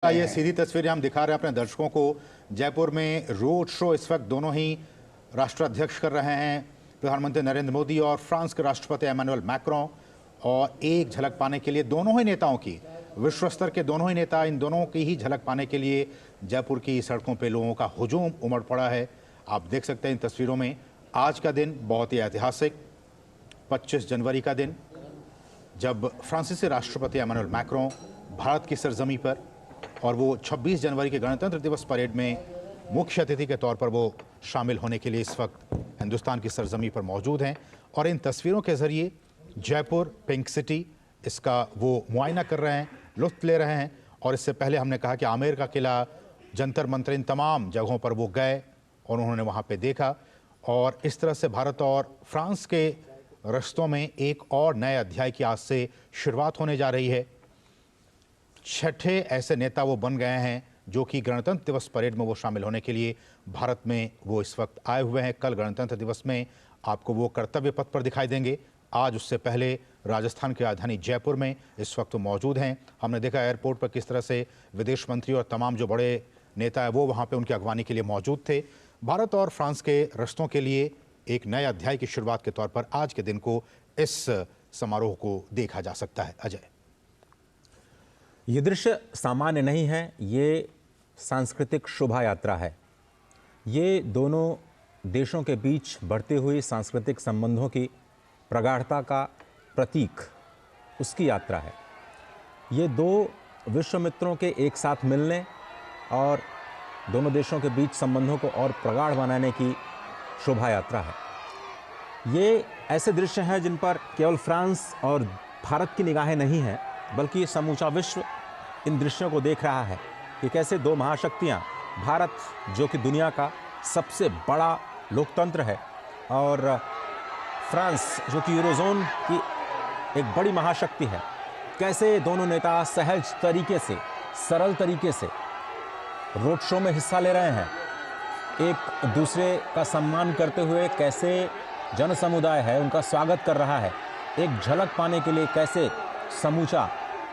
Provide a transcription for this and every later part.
ये सीधी तस्वीरें हम दिखा रहे हैं अपने दर्शकों को। जयपुर में रोड शो इस वक्त दोनों ही राष्ट्राध्यक्ष कर रहे हैं, प्रधानमंत्री नरेंद्र मोदी और फ्रांस के राष्ट्रपति एमानुएल मैक्रों। और एक झलक पाने के लिए दोनों ही नेताओं की, विश्व स्तर के दोनों ही नेता, इन दोनों की ही झलक पाने के लिए जयपुर की सड़कों पर लोगों का हुजूम उमड़ पड़ा है। आप देख सकते हैं इन तस्वीरों में। आज का दिन बहुत ही ऐतिहासिक, 25 जनवरी का दिन, जब फ्रांसीसी राष्ट्रपति एमानुएल मैक्रों भारत की सरजमी पर, और वो 26 जनवरी के गणतंत्र दिवस परेड में मुख्य अतिथि के तौर पर वो शामिल होने के लिए इस वक्त हिंदुस्तान की सरजमी पर मौजूद हैं। और इन तस्वीरों के ज़रिए जयपुर पिंक सिटी, इसका वो मुआयना कर रहे हैं, लुत्फ़ ले रहे हैं। और इससे पहले हमने कहा कि आमेर का किला, जंतर मंतर, इन तमाम जगहों पर वो गए और उन्होंने वहाँ पर देखा। और इस तरह से भारत और फ्रांस के रिश्तों में एक और नए अध्याय की आज से शुरुआत होने जा रही है। छठे ऐसे नेता वो बन गए हैं जो कि गणतंत्र दिवस परेड में वो शामिल होने के लिए भारत में वो इस वक्त आए हुए हैं। कल गणतंत्र दिवस में आपको वो कर्तव्य पथ पर दिखाई देंगे। आज उससे पहले राजस्थान की राजधानी जयपुर में इस वक्त वो मौजूद हैं। हमने देखा एयरपोर्ट पर किस तरह से विदेश मंत्री और तमाम जो बड़े नेता है वो वहाँ पर उनकी अगवानी के लिए मौजूद थे। भारत और फ्रांस के रिश्तों के लिए एक नए अध्याय की शुरुआत के तौर पर आज के दिन को, इस समारोह को देखा जा सकता है। अजय, ये दृश्य सामान्य नहीं है, ये सांस्कृतिक शोभा यात्रा है। ये दोनों देशों के बीच बढ़ते हुए सांस्कृतिक संबंधों की प्रगाढ़ता का प्रतीक, उसकी यात्रा है। ये दो विश्व मित्रों के एक साथ मिलने और दोनों देशों के बीच संबंधों को और प्रगाढ़ बनाने की शोभा यात्रा है। ये ऐसे दृश्य हैं जिन पर केवल फ्रांस और भारत की निगाहें नहीं हैं, बल्कि समूचा विश्व इन दृश्यों को देख रहा है कि कैसे दो महाशक्तियां, भारत जो कि दुनिया का सबसे बड़ा लोकतंत्र है और फ्रांस जो कि यूरोजोन की एक बड़ी महाशक्ति है, कैसे दोनों नेता सहज तरीके से, सरल तरीके से रोड शो में हिस्सा ले रहे हैं, एक दूसरे का सम्मान करते हुए कैसे जन समुदाय है उनका स्वागत कर रहा है। एक झलक पाने के लिए कैसे समूचा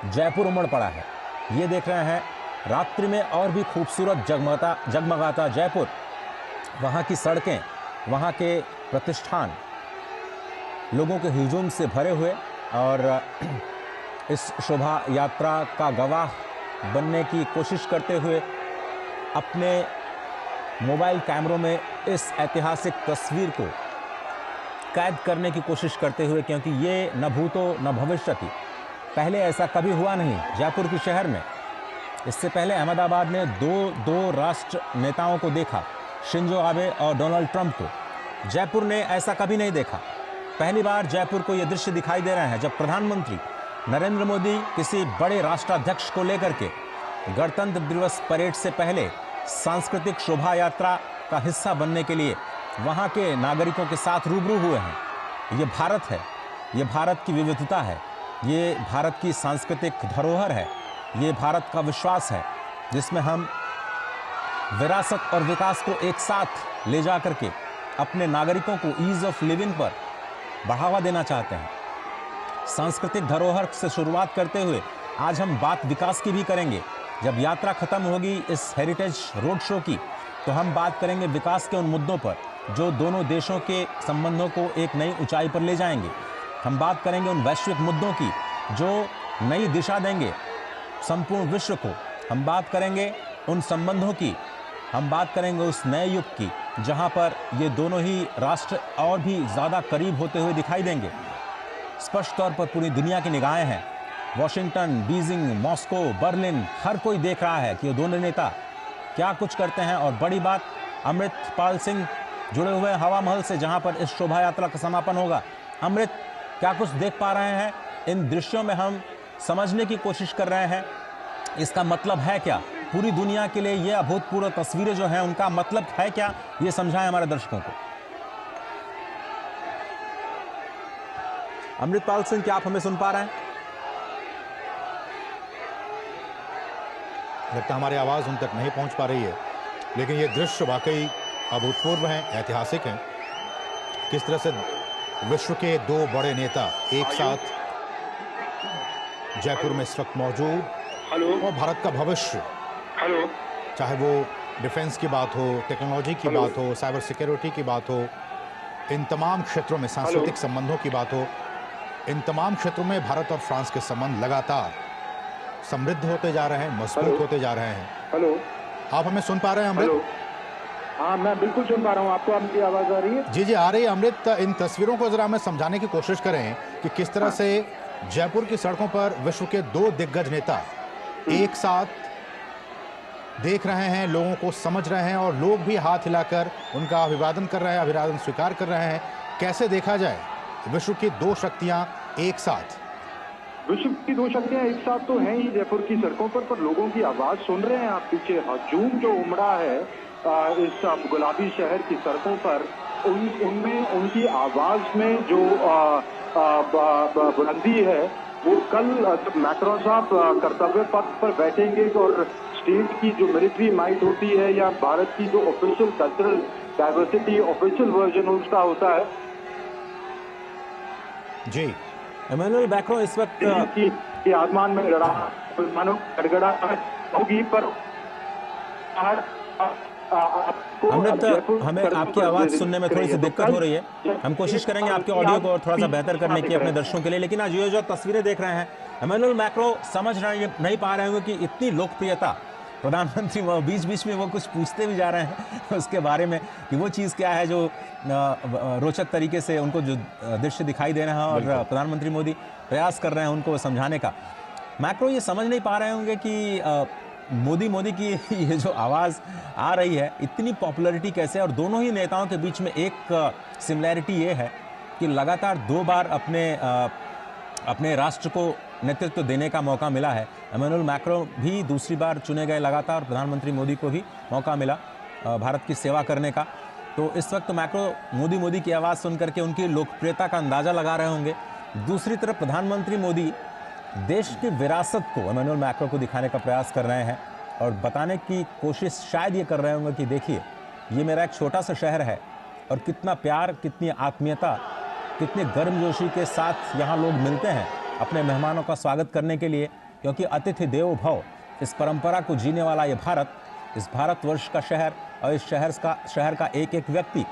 जयपुर उमड़ पड़ा है, ये देख रहे हैं। रात्रि में और भी खूबसूरत जगमगाता जयपुर, वहाँ की सड़कें, वहाँ के प्रतिष्ठान लोगों के हुजूम से भरे हुए, और इस शोभा यात्रा का गवाह बनने की कोशिश करते हुए अपने मोबाइल कैमरों में इस ऐतिहासिक तस्वीर को कैद करने की कोशिश करते हुए, क्योंकि ये न भूतो न भविष्यति, पहले ऐसा कभी हुआ नहीं जयपुर के शहर में। इससे पहले अहमदाबाद ने दो राष्ट्र नेताओं को देखा, शिंजो आबे और डोनाल्ड ट्रंप को। जयपुर ने ऐसा कभी नहीं देखा। पहली बार जयपुर को ये दृश्य दिखाई दे रहे हैं जब प्रधानमंत्री नरेंद्र मोदी किसी बड़े राष्ट्राध्यक्ष को लेकर के गणतंत्र दिवस परेड से पहले सांस्कृतिक शोभा यात्रा का हिस्सा बनने के लिए वहाँ के नागरिकों के साथ रूबरू हुए हैं। ये भारत है, ये भारत की विविधता है, ये भारत की सांस्कृतिक धरोहर है, ये भारत का विश्वास है जिसमें हम विरासत और विकास को एक साथ ले जा करके अपने नागरिकों को ईज ऑफ लिविंग पर बढ़ावा देना चाहते हैं। सांस्कृतिक धरोहर से शुरुआत करते हुए आज हम बात विकास की भी करेंगे। जब यात्रा खत्म होगी इस हेरिटेज रोड शो की, तो हम बात करेंगे विकास के उन मुद्दों पर जो दोनों देशों के संबंधों को एक नई ऊंचाई पर ले जाएंगे। हम बात करेंगे उन वैश्विक मुद्दों की जो नई दिशा देंगे संपूर्ण विश्व को। हम बात करेंगे उन संबंधों की, हम बात करेंगे उस नए युग की जहां पर ये दोनों ही राष्ट्र और भी ज़्यादा करीब होते हुए दिखाई देंगे। स्पष्ट तौर पर पूरी दुनिया की निगाहें हैं। वॉशिंगटन, बीजिंग, मॉस्को, बर्लिन, हर कोई देख रहा है कि ये दोनों नेता क्या कुछ करते हैं। और बड़ी बात, अमृतपाल सिंह जुड़े हुए हवा महल से, जहां पर इस शोभा यात्रा का समापन होगा। अमृत, क्या कुछ देख पा रहे हैं इन दृश्यों में? हम समझने की कोशिश कर रहे हैं इसका मतलब है क्या। पूरी दुनिया के लिए ये अभूतपूर्व तस्वीरें जो हैं उनका मतलब है क्या, ये समझाएं हमारे दर्शकों को। अमृतपाल सिंह, क्या आप हमें सुन पा रहे हैं? लगता हमारी आवाज़ उन तक नहीं पहुंच पा रही है, लेकिन ये दृश्य वाकई अभूतपूर्व हैं, ऐतिहासिक हैं। किस तरह से विश्व के दो बड़े नेता एक साथ जयपुर में इस वक्त मौजूद और भारत का भविष्य हेलो। चाहे वो डिफेंस की बात हो, टेक्नोलॉजी की हेलो। बात हो, साइबर सिक्योरिटी की बात हो, इन तमाम क्षेत्रों में सांस्कृतिक संबंधों की बात हो, इन तमाम क्षेत्रों में भारत और फ्रांस के संबंध लगातार समृद्ध होते जा रहे हैं, मजबूत हेलो। होते जा रहे हैं। हेलो। आप हमें सुन पा रहे हैं अमृत? हेलो। हाँ, मैं बिल्कुल सुन पा रहा हूँ। आपको आपकी आवाज़ आ रही है? जी जी आ रही है अमृत। इन तस्वीरों को जरा हमें समझाने की कोशिश करें कि किस तरह से जयपुर की सड़कों पर विश्व के दो दिग्गज नेता एक साथ देख रहे हैं, लोगों को समझ रहे हैं और लोग भी हाथ हिलाकर उनका अभिवादन कर रहे हैं, अभिवादन स्वीकार कर रहे हैं। कैसे देखा जाए विश्व की दो शक्तियां एक साथ? विश्व की दो शक्तियां एक साथ तो हैं ही जयपुर की सड़कों पर लोगों की आवाज़ सुन रहे हैं आप पीछे। हजूम जो उमड़ा है इस गुलाबी शहर की सड़कों पर, उनमें उनकी आवाज़ में जो बुलंदी है, वो कल जब मैक्रोन साहब कर्तव्य पथ पर बैठेंगे और स्टेट की जो मिलिट्री माइट होती है या भारत की जो official cultural diversity official version उसका होता है जी। इमैनुअल मैक्रों इस वक्त की आसमान में लड़ा मानो गड़गड़ा होगी पर अमृत, हमें आपकी आवाज़ सुनने में थोड़ी सी दिक्कत हो रही है। हम कोशिश करेंगे आपके ऑडियो को और थोड़ा सा बेहतर करने की अपने दर्शकों के लिए। लेकिन आज ये जो तस्वीरें देख रहे हैं, इमैनुअल मैक्रों समझ नहीं पा रहे होंगे कि इतनी लोकप्रियता प्रधानमंत्री बीच बीच में वो कुछ पूछते भी जा रहे हैं उसके बारे में कि वो चीज़ क्या है जो रोचक तरीके से उनको जो दृश्य दिखाई दे रहा है और प्रधानमंत्री मोदी प्रयास कर रहे हैं उनको समझाने का। मैक्रो ये समझ नहीं पा रहे होंगे कि मोदी की ये जो आवाज़ आ रही है, इतनी पॉपुलैरिटी कैसे, और दोनों ही नेताओं के बीच में एक सिमिलैरिटी ये है कि लगातार 2 बार अपने राष्ट्र को नेतृत्व देने का मौका मिला है। इमैनुअल मैक्रों भी दूसरी बार चुने गए लगातार, प्रधानमंत्री मोदी को भी मौका मिला भारत की सेवा करने का। तो इस वक्त मैक्रों मोदी की आवाज़ सुन करके उनकी लोकप्रियता का अंदाज़ा लगा रहे होंगे। दूसरी तरफ प्रधानमंत्री मोदी देश की विरासत को इमैनुअल मैक्रों को दिखाने का प्रयास कर रहे हैं और बताने की कोशिश शायद ये कर रहे होंगे कि देखिए, ये मेरा एक छोटा सा शहर है और कितना प्यार, कितनी आत्मीयता, कितनी गर्मजोशी के साथ यहाँ लोग मिलते हैं अपने मेहमानों का स्वागत करने के लिए। क्योंकि अतिथि देवो भव, इस परंपरा को जीने वाला ये भारत, इस भारतवर्ष का शहर और इस शहर का एक एक व्यक्ति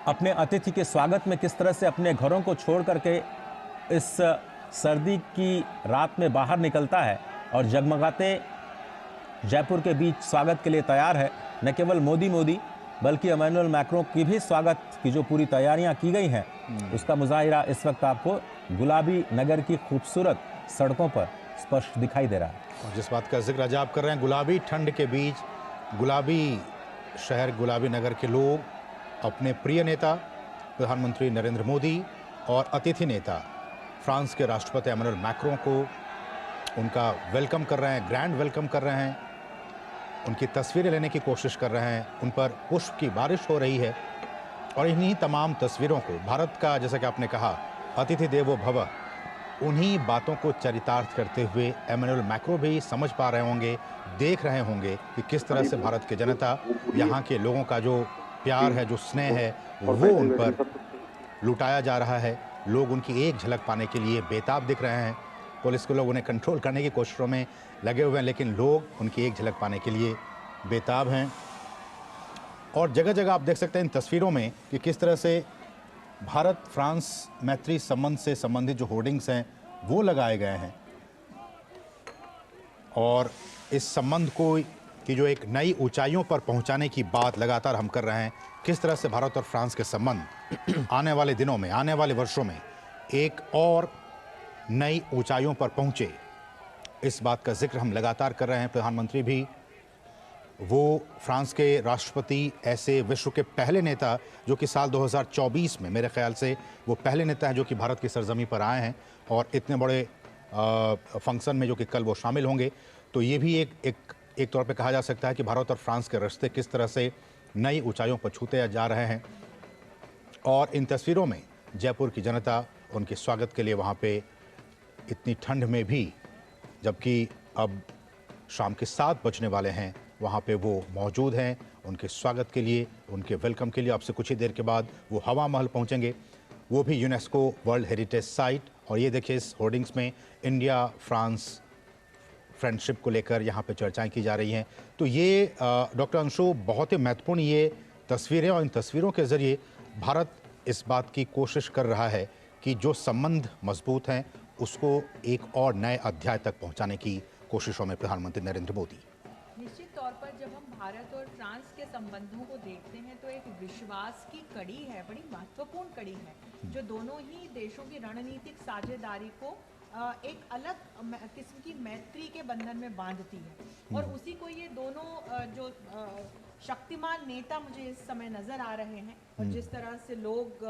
अपने अतिथि के स्वागत में किस तरह से अपने घरों को छोड़ करके इस सर्दी की रात में बाहर निकलता है और जगमगाते जयपुर के बीच स्वागत के लिए तैयार है। न केवल मोदी बल्कि इमैनुअल मैक्रों की भी स्वागत की जो पूरी तैयारियां की गई हैं, उसका मुजाहिरा इस वक्त आपको गुलाबी नगर की खूबसूरत सड़कों पर स्पष्ट दिखाई दे रहा है। और जिस बात का जिक्र आज आप कर रहे हैं, गुलाबी ठंड के बीच गुलाबी शहर, गुलाबी नगर के लोग अपने प्रिय नेता प्रधानमंत्री नरेंद्र मोदी और अतिथि नेता फ्रांस के राष्ट्रपति इमैनुअल मैक्रों को उनका वेलकम कर रहे हैं, ग्रैंड वेलकम कर रहे हैं, उनकी तस्वीरें लेने की कोशिश कर रहे हैं, उन पर पुष्प की बारिश हो रही है। और इन्हीं तमाम तस्वीरों को भारत का, जैसा कि आपने कहा, अतिथि देवो भव, उन्हीं बातों को चरितार्थ करते हुए इमैनुअल मैक्रों भी समझ पा रहे होंगे, देख रहे होंगे कि किस तरह से भारत के जनता, यहाँ के लोगों का जो प्यार है, जो स्नेह है, वो उन पर लुटाया जा रहा है। लोग उनकी एक झलक पाने के लिए बेताब दिख रहे हैं। पुलिस के लोग उन्हें कंट्रोल करने की कोशिशों में लगे हुए हैं, लेकिन लोग उनकी एक झलक पाने के लिए बेताब हैं। और जगह जगह आप देख सकते हैं इन तस्वीरों में कि किस तरह से भारत फ्रांस मैत्री संबंध से संबंधित जो होर्डिंग्स हैं वो लगाए गए हैं और इस संबंध को की जो एक नई ऊंचाइयों पर पहुंचाने की बात लगातार हम कर रहे हैं। किस तरह से भारत और फ्रांस के संबंध आने वाले दिनों में, आने वाले वर्षों में एक और नई ऊंचाइयों पर पहुंचे, इस बात का जिक्र हम लगातार कर रहे हैं। प्रधानमंत्री भी, वो फ्रांस के राष्ट्रपति, ऐसे विश्व के पहले नेता जो कि साल 2024 में, मेरे ख्याल से वो पहले नेता हैं जो कि भारत की सरजमी पर आए हैं और इतने बड़े फंक्शन में जो कि कल वो शामिल होंगे। तो ये भी एक तौर पे कहा जा सकता है कि भारत और फ्रांस के रिश्ते किस तरह से नई ऊंचाइयों पर छूते जा रहे हैं। और इन तस्वीरों में जयपुर की जनता उनके स्वागत के लिए वहाँ पे इतनी ठंड में भी, जबकि अब शाम के 7 बजने वाले हैं, वहाँ पे वो मौजूद हैं उनके स्वागत के लिए, उनके वेलकम के लिए। आपसे कुछ ही देर के बाद वो हवा महल पहुँचेंगे, वो भी यूनेस्को वर्ल्ड हेरिटेज साइट। और ये देखिए इस होर्डिंग्स में इंडिया फ्रांस फ्रेंडशिप को लेकर यहाँ पे चर्चाएं की जा रही हैं। तो ये डॉक्टर अंशु, बहुत ही महत्वपूर्ण ये तस्वीरें, और इन तस्वीरों के ज़रिए भारत इस बात की कोशिश कर रहा है कि जो संबंध मजबूत हैं उसको एक और नए अध्याय तक पहुँचाने की कोशिशों में प्रधानमंत्री नरेंद्र मोदी। निश्चित तौर पर जब हम भारत और फ्रांस के संबंधों को देखते हैं तो एक विश्वास की कड़ी है, बड़ी महत्वपूर्ण कड़ी है, जो दोनों ही देशों की रणनीतिक साझेदारी को एक अलग किस्म की मैत्री के बंधन में बांधती है। और उसी को ये दोनों जो शक्तिमान नेता मुझे इस समय नजर आ रहे हैं, और जिस तरह से लोग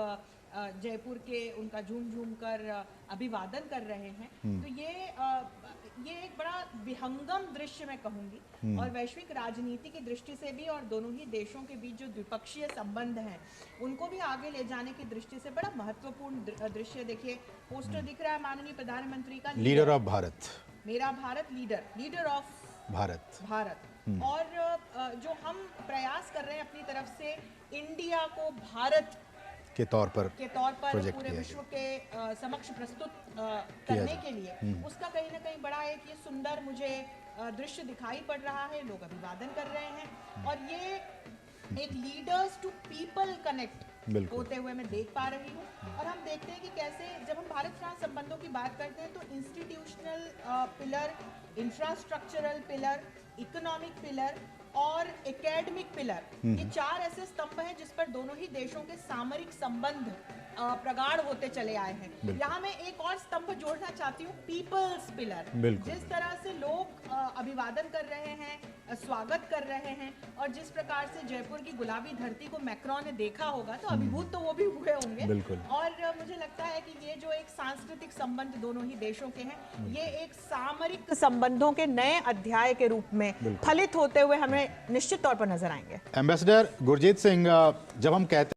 जयपुर के उनका झूम झूम कर अभिवादन कर रहे हैं, तो ये एक बड़ा विहंगम दृश्य मैं कहूंगी, और वैश्विक राजनीति की दृष्टि से भी, और दोनों ही देशों के बीच जो द्विपक्षीय संबंध हैं उनको भी आगे ले जाने की दृष्टि से बड़ा महत्वपूर्ण दृश्य। देखिए, पोस्टर दिख रहा है माननीय प्रधानमंत्री का, लीडर ऑफ भारत, मेरा भारत, लीडर ऑफ भारत। और जो हम प्रयास कर रहे हैं अपनी तरफ से इंडिया को भारत के तौर पर पूरे विश्व के समक्ष प्रस्तुत करने के लिए, उसका कहीं ना कहीं बड़ा एक ये सुंदर मुझे दृश्य दिखाई पड़ रहा है। लोग अभिवादन कर रहे हैं, और ये एक लीडर्स टू पीपल कनेक्ट होते हुए मैं देख पा रही हूँ। और हम देखते हैं कि कैसे जब हम भारत फ्रांस संबंधों की बात करते हैं तो institutional pillar, infrastructural pillar, economic pillar और एकेडमिक पिलर, ये चार ऐसे स्तंभ हैं जिस पर दोनों ही देशों के सामरिक संबंध प्रगाढ़ होते चले आए हैं। यहाँ मैं एक और स्तंभ जोड़ना चाहती हूँ, पीपल्स पिलर। जिस तरह से लोग अभिवादन कर रहे हैं, स्वागत कर रहे हैं, और जिस प्रकार से जयपुर की गुलाबी धरती को मैक्रोन ने देखा होगा तो अभिभूत तो वो भी हुए होंगे। और मुझे लगता है कि ये जो एक सांस्कृतिक संबंध दोनों ही देशों के हैं, ये एक सामरिक संबंधों के नए अध्याय के रूप में फलित होते हुए हमें निश्चित तौर पर नजर आएंगे। एम्बेसडर गुरजीत सिंह, जब हम कहते